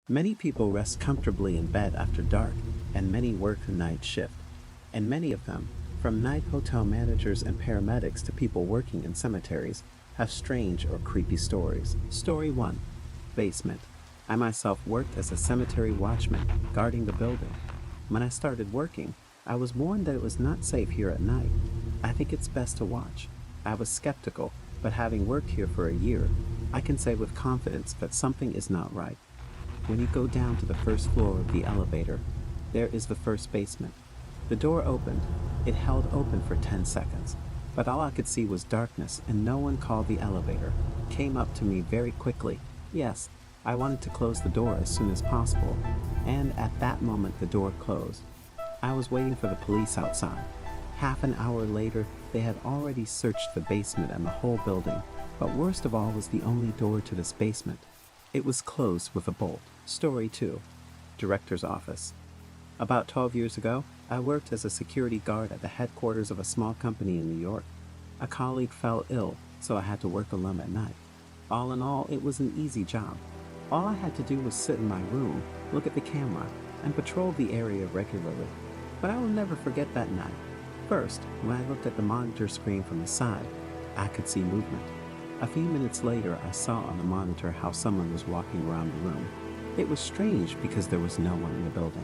Many people rest comfortably in bed after dark, and many work a night shift. And many of them, from night hotel managers and paramedics to people working in cemeteries, have strange or creepy stories. Story 1. Basement. I myself worked as a cemetery watchman, guarding the building. When I started working, I was warned that it was not safe here at night. I think it's best to watch. I was skeptical, but having worked here for a year, I can say with confidence that something is not right. When you go down to the first floor of the elevator, there is the first basement. The door opened. It held open for 10 seconds, but all I could see was darkness, and no one called the elevator. Came up to me very quickly. Yes, I wanted to close the door as soon as possible, and at that moment the door closed. I was waiting for the police outside. Half an hour later, they had already searched the basement and the whole building, but worst of all was the only door to this basement. It was closed with a bolt. Story 2. Director's Office. About 12 years ago, I worked as a security guard at the headquarters of a small company in New York. A colleague fell ill, so I had to work alone at night. All in all, it was an easy job. All I had to do was sit in my room, look at the camera, and patrol the area regularly. But I will never forget that night. First, when I looked at the monitor screen from the side, I could see movement. A few minutes later, I saw on the monitor how someone was walking around the room. It was strange because there was no one in the building.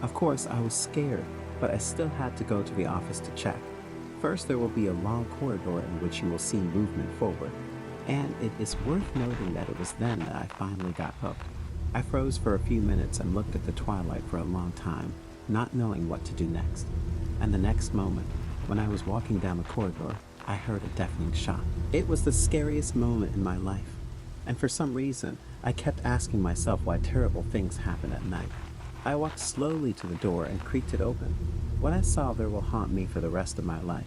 Of course, I was scared, but I still had to go to the office to check. First, there will be a long corridor in which you will see movement forward, and it is worth noting that it was then that I finally got hooked. I froze for a few minutes and looked at the twilight for a long time, not knowing what to do next. And the next moment, when I was walking down the corridor, I heard a deafening shot. It was the scariest moment in my life, and for some reason, I kept asking myself why terrible things happen at night. I walked slowly to the door and creaked it open. What I saw there will haunt me for the rest of my life.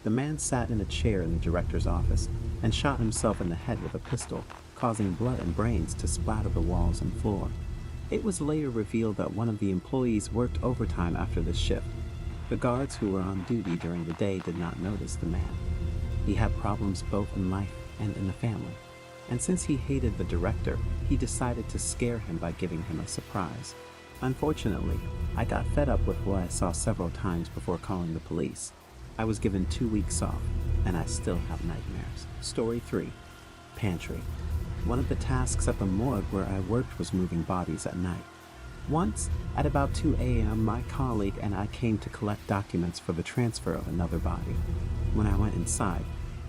The man sat in a chair in the director's office and shot himself in the head with a pistol, causing blood and brains to splatter the walls and floor. It was later revealed that one of the employees worked overtime after this shift. The guards who were on duty during the day did not notice the man. He had problems both in life and in the family, and since he hated the director, he decided to scare him by giving him a surprise. Unfortunately, I got fed up with what I saw several times before calling the police. I was given 2 weeks off, and I still have nightmares. Story 3. Pantry. One of the tasks at the morgue where I worked was moving bodies at night. Once, at about 2 a.m., my colleague and I came to collect documents for the transfer of another body. When I went inside,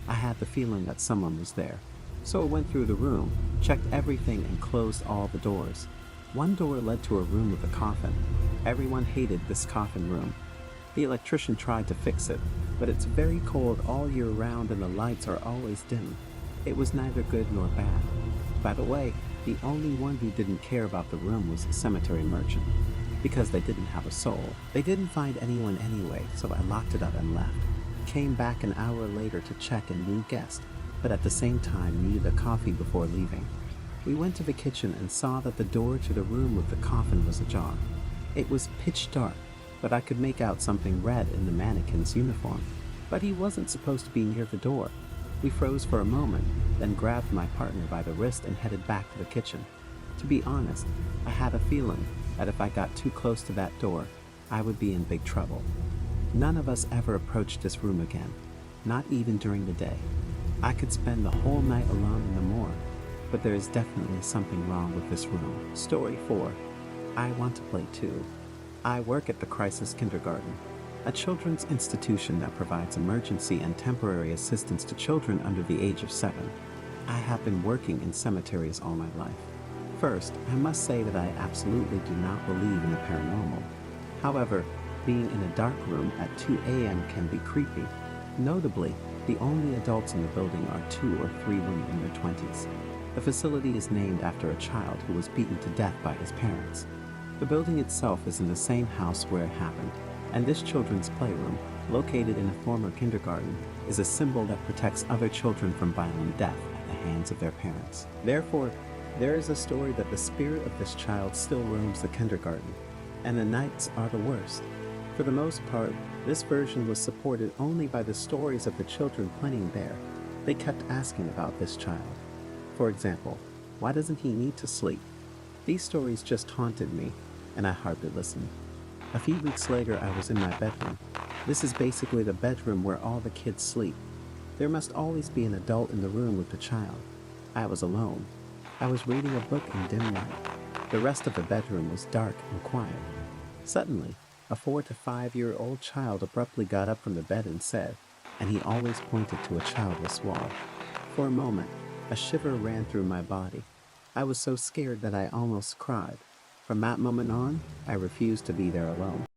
I had the feeling that someone was there. So I went through the room, checked everything, and closed all the doors. One door led to a room with a coffin. Everyone hated this coffin room. The electrician tried to fix it, but it's very cold all year round and the lights are always dim. It was neither good nor bad. By the way, the only one who didn't care about the room was the cemetery merchant, because they didn't have a soul. They didn't find anyone anyway, so I locked it up and left. Came back an hour later to check a new guest, but at the same time needed a coffee before leaving. We went to the kitchen and saw that the door to the room with the coffin was ajar. It was pitch dark, but I could make out something red in the mannequin's uniform. But he wasn't supposed to be near the door. We froze for a moment, then grabbed my partner by the wrist and headed back to the kitchen. To be honest, I had a feeling that if I got too close to that door, I would be in big trouble. None of us ever approached this room again, not even during the day. I could spend the whole night alone in the morgue, but there is definitely something wrong with this room. Story 4. I want to play too. I work at the Crisis Kindergarten, a children's institution that provides emergency and temporary assistance to children under the age of 7. I have been working in cemeteries all my life. First, I must say that I absolutely do not believe in the paranormal. However, being in a dark room at 2 a.m. can be creepy. Notably, the only adults in the building are 2 or 3 women in their 20s. The facility is named after a child who was beaten to death by his parents. The building itself is in the same house where it happened, and this children's playroom, located in a former kindergarten, is a symbol that protects other children from violent death at the hands of their parents. Therefore, there is a story that the spirit of this child still roams the kindergarten, and the nights are the worst. For the most part, this version was supported only by the stories of the children playing there. They kept asking about this child. For example, why doesn't he need to sleep? These stories just haunted me, and I hardly listened. A few weeks later, I was in my bedroom. This is basically the bedroom where all the kids sleep. There must always be an adult in the room with the child. I was alone. I was reading a book in dim light. The rest of the bedroom was dark and quiet. Suddenly, a 4 to 5 year old child abruptly got up from the bed and said, and he always pointed to a childless wall. For a moment, a shiver ran through my body. I was so scared that I almost cried. From that moment on, I refused to be there alone.